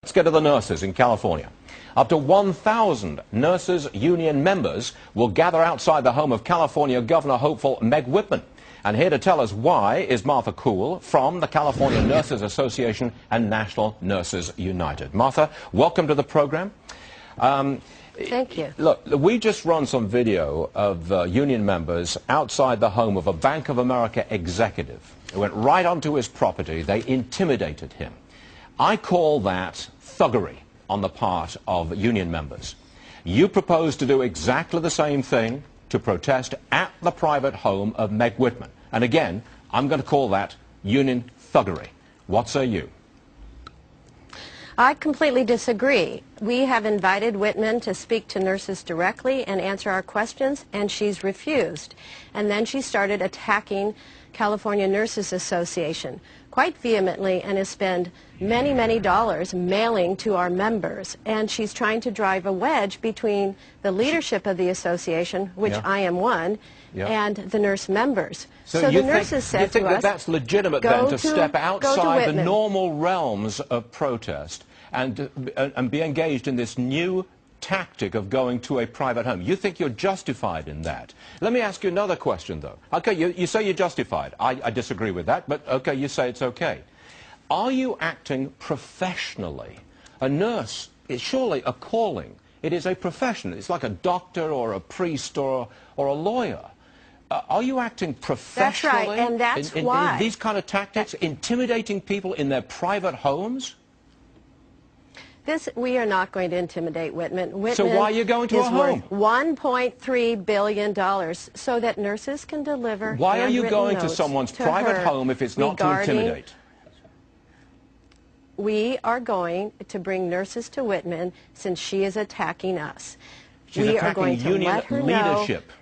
Let's go to the nurses in California. Up to 1,000 nurses union members will gather outside the home of California Governor hopeful Meg Whitman. And here to tell us why is Martha Kuhl from the California Nurses Association and National Nurses United. Martha, welcome to the program. Thank you. Look, we just run some video of union members outside the home of a Bank of America executive who went right onto his property. They intimidated him. I call that thuggery on the part of union members. You propose to do exactly the same thing to protest at the private home of Meg Whitman. And again, I'm going to call that union thuggery. What say you? I completely disagree. We have invited Whitman to speak to nurses directly and answer our questions, and she's refused. And then she started attacking California Nurses Association quite vehemently and has spent many, many dollars mailing to our members. And she's trying to drive a wedge between the leadership of the association, which I am one, and the nurse members. So the nurses said to us, that's legitimate then to step outside the normal realms of protest and be engaged in this new tactic of going to a private home. You think you're justified in that? Let me ask you another question, though. Okay, you say you're justified. I disagree with that, but okay, you say it's okay. Are you acting professionally? A nurse is surely a calling. It is a profession. It's like a doctor or a priest or a lawyer. Are you acting professionally? That's right, and that's why. In these kind of tactics, intimidating people in their private homes? We are not going to intimidate Whitman. So why are you going to a home? $1.3 billion so that nurses can deliver. Why are you going to someone's private home if it's not to intimidate? We are going to bring nurses to Whitman since she is attacking us. She's attacking union leadership.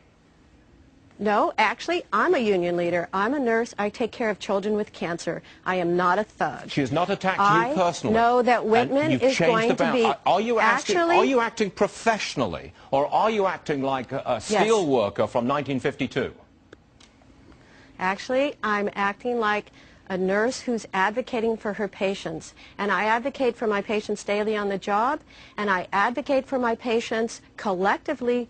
No, actually, I'm a union leader. I'm a nurse. I take care of children with cancer. I am not a thug. She has not attacked you personally. I know that Whitman is going to be... Are you acting professionally, or are you acting like a steel worker from 1952? Actually, I'm acting like a nurse who's advocating for her patients. And I advocate for my patients daily on the job, and I advocate for my patients collectively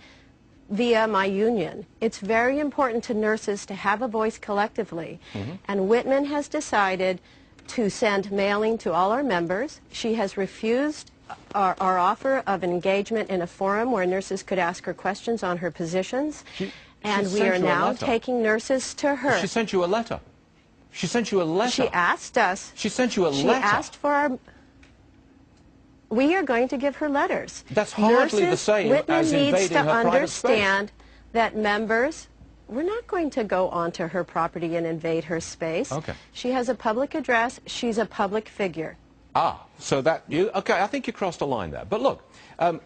via my union. It's very important to nurses to have a voice collectively. And Whitman has decided to send mailing to all our members. She has refused our offer of an engagement in a forum where nurses could ask her questions on her positions. And we are now taking nurses to her. She sent you a letter. She sent you a letter. She asked us. She sent you a letter. She asked for our... We are going to give her letters. That's hardly the same as invading her private space. Whitman needs to understand that members, we're not going to go onto her property and invade her space. Okay. She has a public address. She's a public figure. Ah, so that you... Okay, I think you crossed a line there. But look,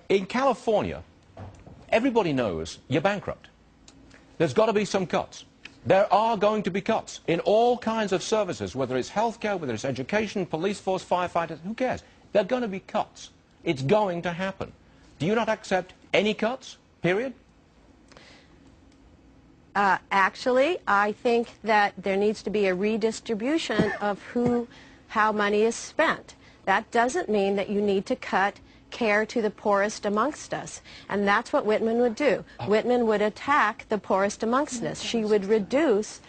in California, everybody knows you're bankrupt. There's got to be some cuts. There are going to be cuts in all kinds of services, whether it's healthcare, whether it's education, police force, firefighters, who cares? There are going to be cuts. It's going to happen. Do you not accept any cuts, period? Actually, I think that there needs to be a redistribution of how money is spent. That doesn't mean that you need to cut care to the poorest amongst us. And that's what Whitman would do. Whitman would attack the poorest amongst us. She would reduce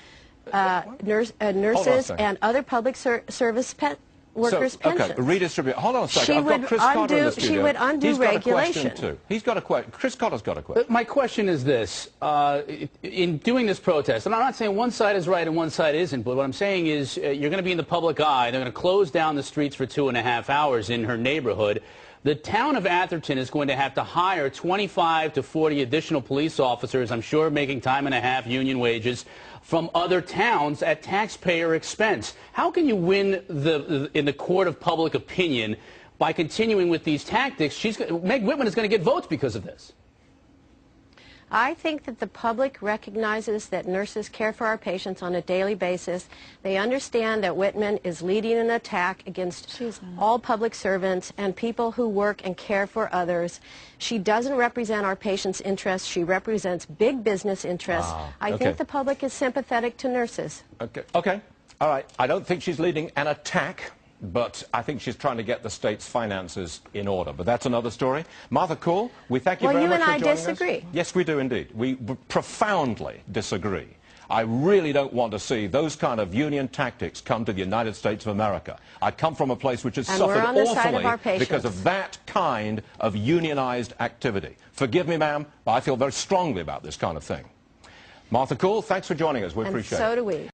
nurses and other public service workers' pensions. Okay, redistribute. Hold on a second. I've got Chris Cotter in the studio. She would undo regulation. He's got a question too. Chris Cotter's got a question. My question is this. In doing this protest, and I'm not saying one side is right and one side isn't, but what I'm saying is you're going to be in the public eye. They're going to close down the streets for 2.5 hours in her neighborhood. The town of Atherton is going to have to hire 25 to 40 additional police officers, I'm sure making time and a half union wages, from other towns at taxpayer expense. How can you win in the court of public opinion by continuing with these tactics? Meg Whitman is going to get votes because of this. I think that the public recognizes that nurses care for our patients on a daily basis. They understand that Whitman is leading an attack against all public servants and people who work and care for others. She doesn't represent our patients' interests. She represents big business interests. I think the public is sympathetic to nurses. Okay. All right. I don't think she's leading an attack. but I think she's trying to get the state's finances in order. But that's another story. Martha Cool, we thank you very much for joining us. Well, you and I disagree. Yes, we do indeed. We profoundly disagree. I really don't want to see those kind of union tactics come to the United States of America. I come from a place which has suffered awfully because of that kind of unionized activity. Forgive me, ma'am, but I feel very strongly about this kind of thing. Martha Cool, thanks for joining us. We appreciate it. And so do we.